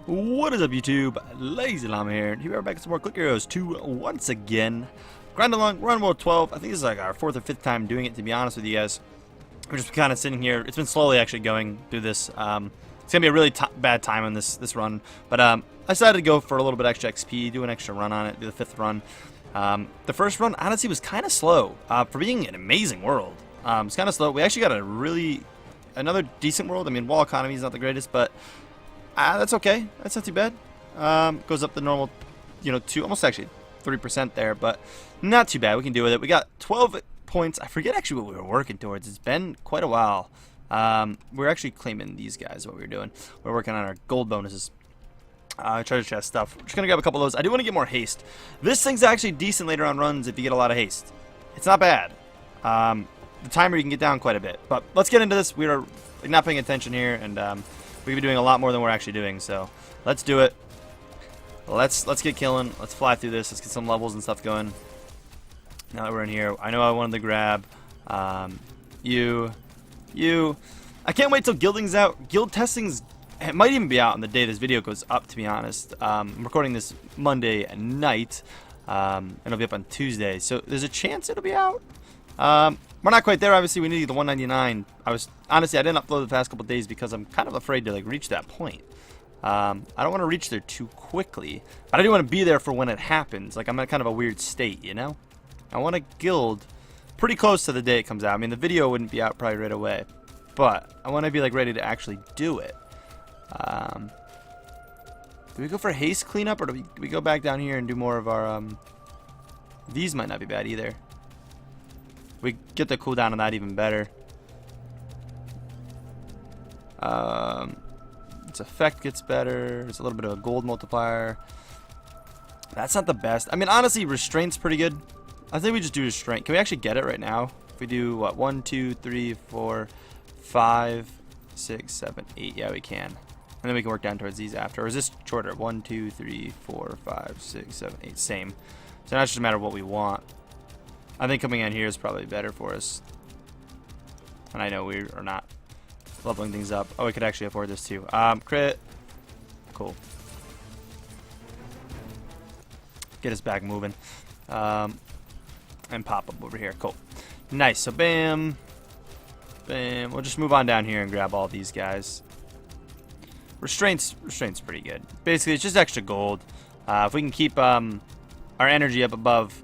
What is up, YouTube? LazeeLlama here, and here we are back with some more Click Heroes 2 once again. Grind along, we're on World 12. I think this is like our 4th or 5th time doing it, to be honest with you guys. We're just kind of sitting here. It's been slowly actually going through this. It's going to be a really bad time on this run. But I decided to go for a little bit extra XP, do an extra run on it, do the 5th run. The first run, honestly, was kind of slow for being an amazing world. It's kind of slow. We actually got another decent world. I mean, wall economy is not the greatest, but that's okay. That's not too bad. Goes up the normal, almost actually 3% there, but not too bad. We can do with it. We got 12 points. I forget actually what we were working towards. It's been quite a while. We're actually claiming these guys, what we were doing. We're working on our gold bonuses. Treasure chest stuff. We're just going to grab a couple of those. I do want to get more haste. This thing's actually decent later on runs if you get a lot of haste. It's not bad. The timer you can get down quite a bit. But let's get into this. We are not paying attention here, and we could be doing a lot more than we're actually doing. So let's do it. Let's get killing. Let's fly through this. Let's get some levels and stuff going. Now that we're in here, I know I wanted to grab you. I can't wait till guilding's out. Guild testing's it might even be out on the day this video goes up, to be honest. I'm recording this Monday night. It'll be up on Tuesday, so there's a chance it'll be out. We're not quite there, obviously. We need the 199. Honestly, I didn't upload the past couple days because I'm kind of afraid to reach that point. I don't want to reach there too quickly, but I do want to be there for when it happens. I'm in kind of a weird state, I want to guild pretty close to the day it comes out. I mean, the video wouldn't be out probably right away, but I want to be ready to actually do it. Do we go for haste cleanup, or do we go back down here and do more of our these might not be bad either. We get the cooldown on that even better. Its effect gets better. It's a little bit of a gold multiplier. That's not the best. I mean, honestly, restraint's pretty good. I think we just do restraint. Can we actually get it right now? If we do what, 1 2 3 4 5 6 7 8, yeah, we can. And then we can work down towards these after. Or is this shorter? 1 2 3 4 5 6 7 8, same. So now it's just a matter of what we want. I think coming in here is probably better for us. And I know we are not leveling things up. Oh, we could actually afford this too. Crit. Cool. Get us back moving. And pop up over here. Cool. Nice. So bam. Bam. We'll just move on down here and grab all these guys. Restraint's pretty good. Basically, it's just extra gold. If we can keep our energy up above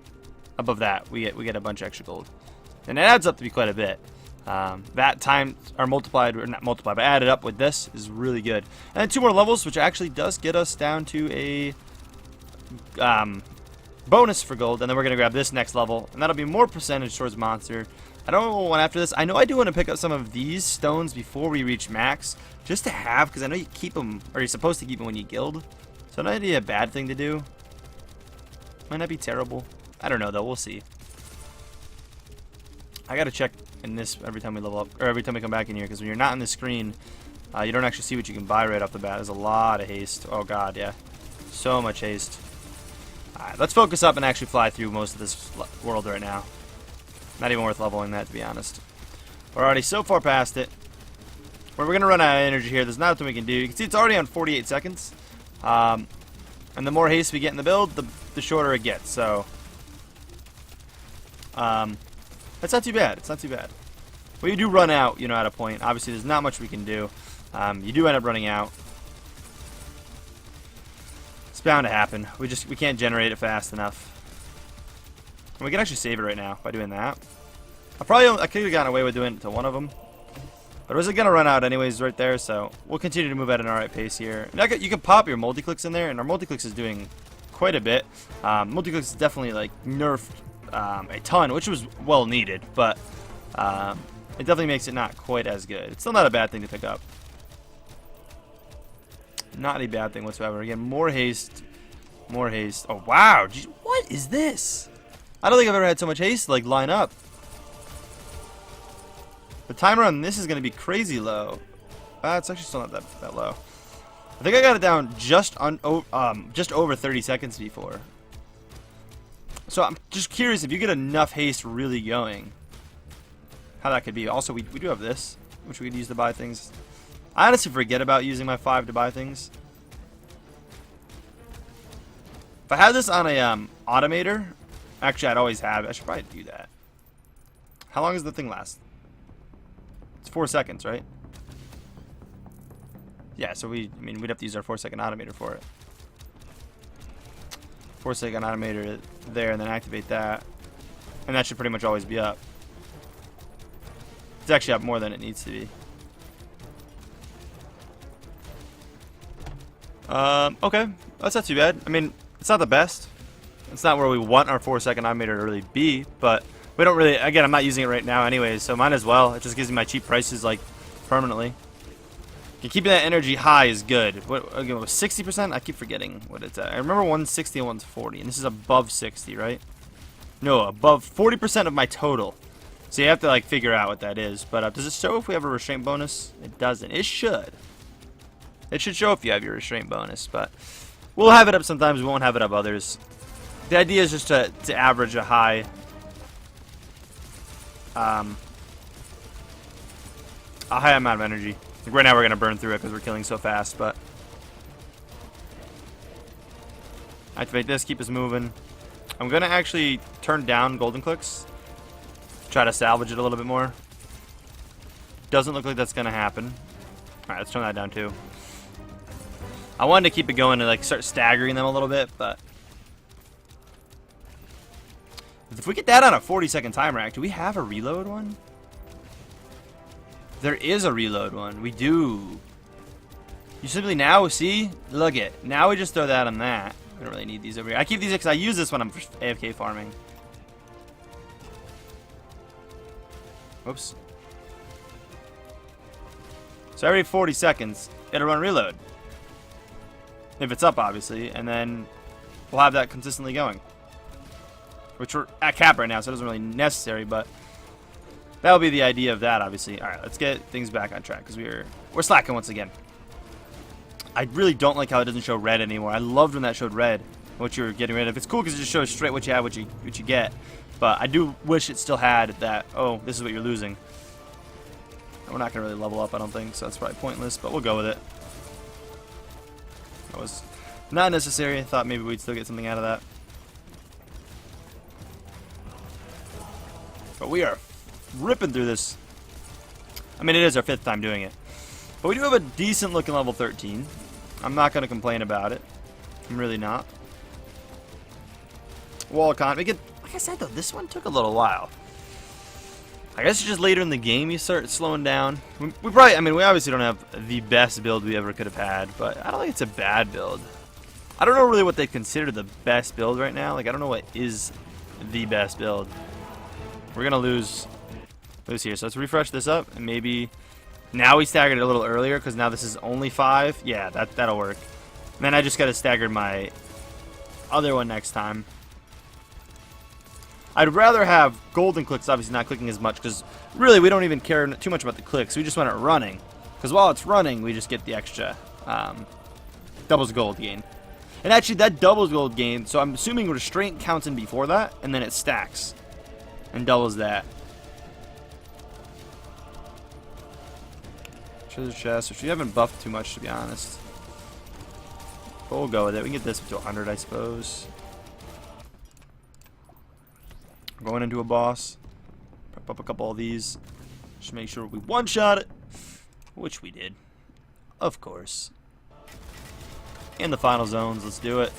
that, we get a bunch of extra gold, and it adds up to be quite a bit. That time are multiplied, or not multiplied, but added up with this is really good. And then 2 more levels, which actually does get us down to a bonus for gold, and then we're gonna grab this next level, and that'll be more percentage towards monster. I don't want after this. I know I do want to pick up some of these stones before we reach max, just to have, because I know you keep them, or you're supposed to keep them when you guild. So it might be a bad thing to do. Might not be terrible. I don't know though. We'll see. I gotta check in this every time we level up, or every time we come back in here, because when you're not on the screen, you don't actually see what you can buy right off the bat. There's a lot of haste. Oh god, yeah, so much haste. All right, let's focus up and actually fly through most of this world right now. Not even worth leveling that, to be honest. We're already so far past it. We're going to run out of energy here. There's nothing we can do. You can see it's already on 48 seconds. And the more haste we get in the build, the shorter it gets. So, that's not too bad. It's not too bad. Well, you do run out, at a point. Obviously, there's not much we can do. You do end up running out. It's bound to happen. We can't generate it fast enough. And we can actually save it right now by doing that. I could have gotten away with doing it to one of them, but it was going to run out anyways right there, so we'll continue to move at an alright pace here. Now you can pop your multi-clicks in there, and our multi-clicks is doing quite a bit. Multi-clicks is definitely nerfed a ton, which was well needed, but it definitely makes it not quite as good. It's still not a bad thing to pick up. Not a bad thing whatsoever. Again, more haste. More haste. Oh, wow. Jeez, what is this? I don't think I've ever had so much haste line up. The timer on this is going to be crazy low. It's actually still not that low. I think I got it down just over 30 seconds before. So I'm just curious if you get enough haste really going, how that could be. Also, we do have this, which we could use to buy things. I honestly forget about using my 5 to buy things. If I had this on a automator, actually I'd always have it. I should probably do that. How long does the thing last? It's 4 seconds, right? Yeah, so we'd have to use our 4-second automator for it. 4-second automator there, and then activate that. And that should pretty much always be up. It's actually up more than it needs to be. Okay, that's not too bad. I mean, it's not the best. It's not where we want our 4-second automator to really be, but we don't really, again, I'm not using it right now anyways, so might as well. It just gives me my cheap prices, like, permanently. Keeping that energy high is good. What, again, was 60%? I keep forgetting what it's at. I remember 160 and 140, and this is above 60, right? No, above 40% of my total. So you have to, like, figure out what that is. But does it show if we have a restraint bonus? It doesn't. It should. It should show if you have your restraint bonus, but we'll have it up sometimes. We won't have it up others. The idea is just to average a high amount of energy. Like right now we're gonna burn through it because we're killing so fast, but activate this, keep us moving. I'm gonna actually turn down golden clicks, try to salvage it a little bit more. Doesn't look like that's gonna happen. All right, let's turn that down too. I wanted to keep it going and like start staggering them a little bit, but if we get that on a 40-second timer, do we have a reload one? There is a reload one. We do. You simply now see, look it. Now we just throw that on that. We don't really need these over here. I keep these because I use this when I'm AFK farming. Whoops. So every 40 seconds, it'll run reload. If it's up, obviously, and then we'll have that consistently going. Which we're at cap right now, so it isn't really necessary, but that'll be the idea of that, obviously. All right, let's get things back on track because we're slacking once again. I really don't like how it doesn't show red anymore. I loved when that showed red, what you were getting rid of. It's cool because it just shows straight what you have, what you get. But I do wish it still had that. Oh, this is what you're losing. We're not gonna really level up, I don't think, so that's probably pointless. But we'll go with it. That was not necessary. I thought maybe we'd still get something out of that. But we are ripping through this. I mean, it is our 5th time doing it. But we do have a decent looking level 13. I'm not going to complain about it. I'm really not. Wall economy. Like I said, though, this one took a little while. I guess it's just later in the game you start slowing down. We probably, I mean, we obviously don't have the best build we ever could have had, but I don't think it's a bad build. I don't know really what they consider the best build right now. Like, I don't know what is the best build. We're going to lose here. So let's refresh this up, and maybe now we staggered it a little earlier because now this is only 5. Yeah, that'll work. And then I just got to stagger my other one next time. I'd rather have golden clicks, obviously not clicking as much, because really we don't even care too much about the clicks. We just want it running. Because while it's running, we just get the extra doubles gold gain. And actually, that doubles gold gain, so I'm assuming restraint counts in before that, and then it stacks and doubles that. Treasure chest, which we haven't buffed too much, to be honest. But we'll go with it. We can get this up to 100, I suppose. Going into a boss. Prep up a couple of these. Just make sure we one-shot it. Which we did. Of course. In the final zones, let's do it.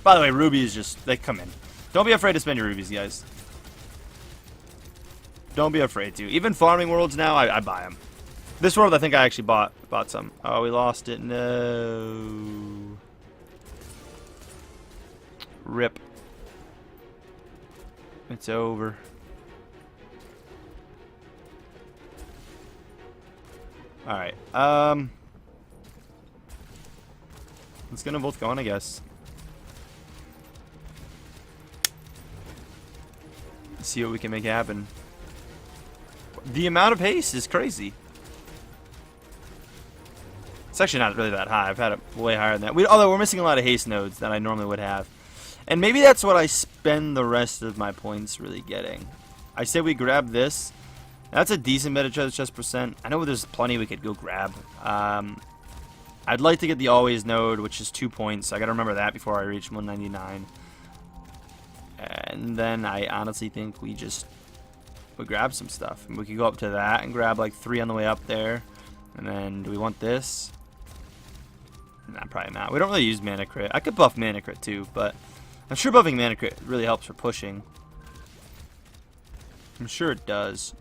By the way, rubies just, they come in. Don't be afraid to spend your rubies, guys. Don't be afraid to. Even farming worlds now, I buy them. This world, I think I actually bought some. Oh, we lost it. No. Rip. It's over. Alright. Let's get them both going, I guess. Let's see what we can make happen. The amount of haste is crazy. It's actually not really that high. I've had it way higher than that. Although we're missing a lot of haste nodes that I normally would have. And maybe that's what I spend the rest of my points really getting. I say we grab this. That's a decent bit of treasure chest percent. I know there's plenty we could go grab. I I'd like to get the always node, which is 2 points. I gotta remember that before I reach 199. And then I honestly think we grab some stuff. And we could go up to that and grab like 3 on the way up there. And then do we want this? Nah, probably not. We don't really use mana crit. I could buff mana crit too, but I'm sure buffing mana crit really helps for pushing. I'm sure it does.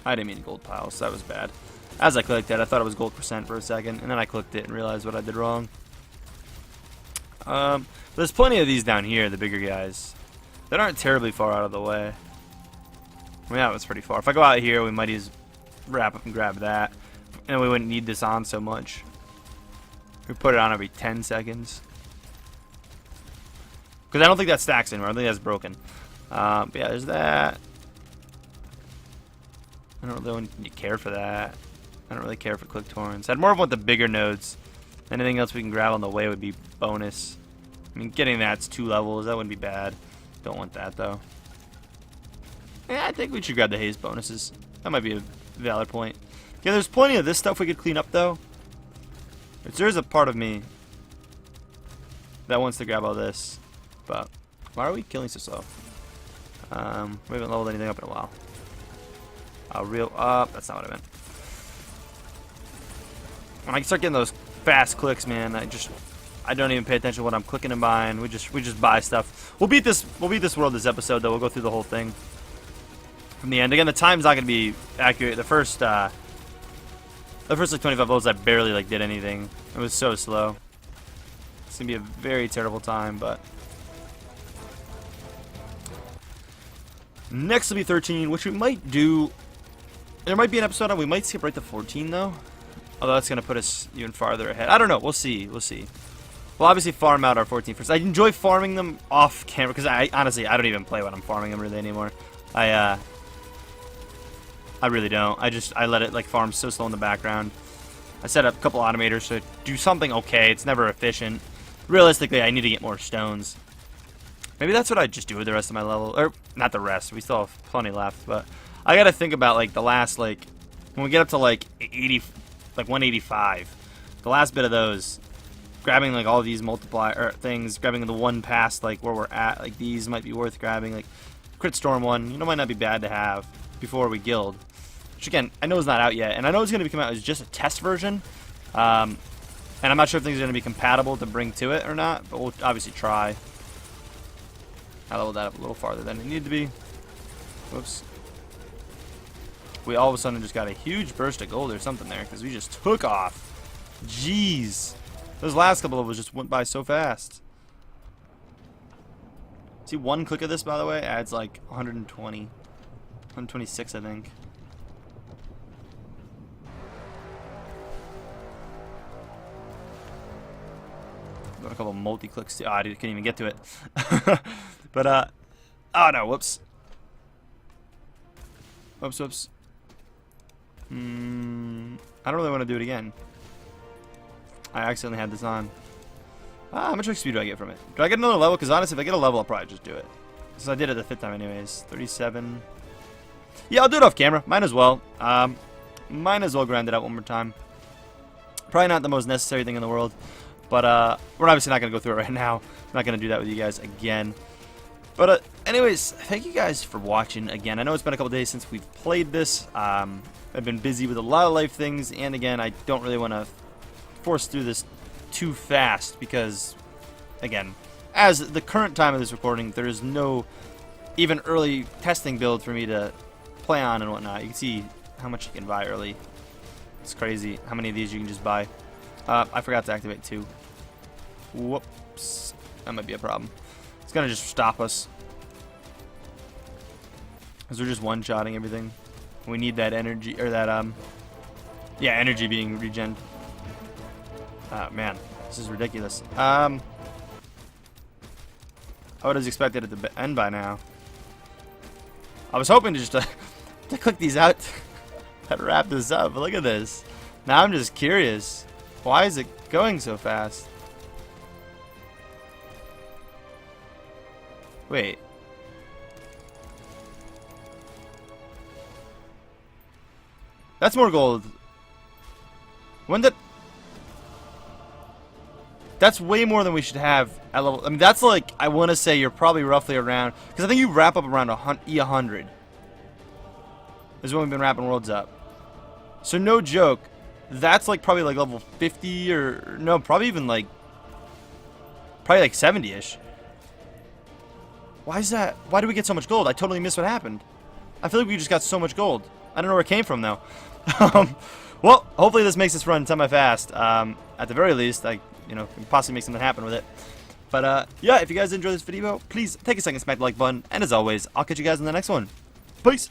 I didn't mean gold piles, so that was bad. As I clicked it, I thought it was gold percent for a second, and then I clicked it and realized what I did wrong. There's plenty of these down here, the bigger guys. That aren't terribly far out of the way. I mean, that was pretty far. If I go out here, we might just wrap up and grab that. And we wouldn't need this on so much. We put it on every 10 seconds. Because I don't think that stacks anymore. I think that's broken. But yeah, there's that. I don't really care for that. I don't really care for click torrents. I'd more want the bigger nodes. Anything else we can grab on the way would be bonus. I mean, getting that's 2 levels. That wouldn't be bad. Don't want that, though. Yeah, I think we should grab the haze bonuses. That might be a valid point. Yeah, there's plenty of this stuff we could clean up, though. There's a part of me that wants to grab all this. But why are we killing so slow? We haven't leveled anything up in a while. I'll reel up. That's not what I meant. When I start getting those fast clicks, man, I don't even pay attention to what I'm clicking and buying. We just buy stuff. We'll beat this world this episode, though. We'll go through the whole thing from the end. Again, the time's not gonna be accurate. The first like 25 levels, I barely like did anything. It was so slow. It's gonna be a very terrible time, but next will be 13, which we might do. There might be an episode on. We might skip right to 14 though. Although that's gonna put us even farther ahead. I don't know. We'll see. We'll see. We'll obviously farm out our 14 first. I enjoy farming them off camera because I honestly don't even play when I'm farming them really anymore. I really don't. I let it like farm so slow in the background. I set up a couple automators to do something okay. It's never efficient. Realistically, I need to get more stones. Maybe that's what I just do with the rest of my level. Or, not the rest. We still have plenty left. But I gotta think about, like, the last, like, when we get up to, like, 80, like, 185. The last bit of those. Grabbing, like, all these multiplier things. Grabbing the one past, like, where we're at. Like, these might be worth grabbing. Like, Crit Storm 1, might not be bad to have before we guild. Which, again, I know is not out yet. And I know it's going to come out as just a test version. And I'm not sure if things are going to be compatible to bring to it or not. But we'll obviously try. I leveled that up a little farther than it needed to be. Whoops. We all of a sudden just got a huge burst of gold or something there. Because we just took off. Jeez. Those last couple of us just went by so fast. See, one click of this, by the way, adds like 120. 126, I think. Got a couple multi-clicks too. Oh, I couldn't even get to it. But, oh no, whoops. Whoops. I don't really want to do it again. I accidentally had this on. How much XP do I get from it? Do I get another level? Because honestly, if I get a level, I'll probably just do it. Since I did it the 5th time anyways. 37. Yeah, I'll do it off camera. Might as well. Might as well grind it out one more time. Probably not the most necessary thing in the world. But we're obviously not going to go through it right now. I'm not going to do that with you guys again. But anyways, thank you guys for watching again. I know it's been a couple days since we've played this. I've been busy with a lot of life things. And again, I don't really want to force through this too fast. Because, again, as the current time of this recording, there is no even early testing build for me to play on and whatnot. You can see how much you can buy early. It's crazy how many of these you can just buy. I forgot to activate 2. Whoops. That might be a problem. It's going to just stop us. Because we're just one-shotting everything. We need that energy, or that, yeah, energy being regen. Man, this is ridiculous. I would have expected it to end by now. I was hoping to just to click these out to wrap this up, but look at this. Now I'm just curious. Why is it going so fast? Wait. That's more gold. When did... That's way more than we should have at level. I mean, that's like, I want to say you're probably roughly around, because I think you wrap up around E100. Is when we've been wrapping worlds up. So no joke, that's like probably like level 50 or no, probably even like, probably like 70-ish. Why is that? Why do we get so much gold? I totally missed what happened. I feel like we just got so much gold. I don't know where it came from though. Well, hopefully this makes this run semi-fast. At the very least, I can possibly make something happen with it. But yeah, if you guys enjoyed this video, please take a second, smack the like button, and as always, I'll catch you guys in the next one. Peace.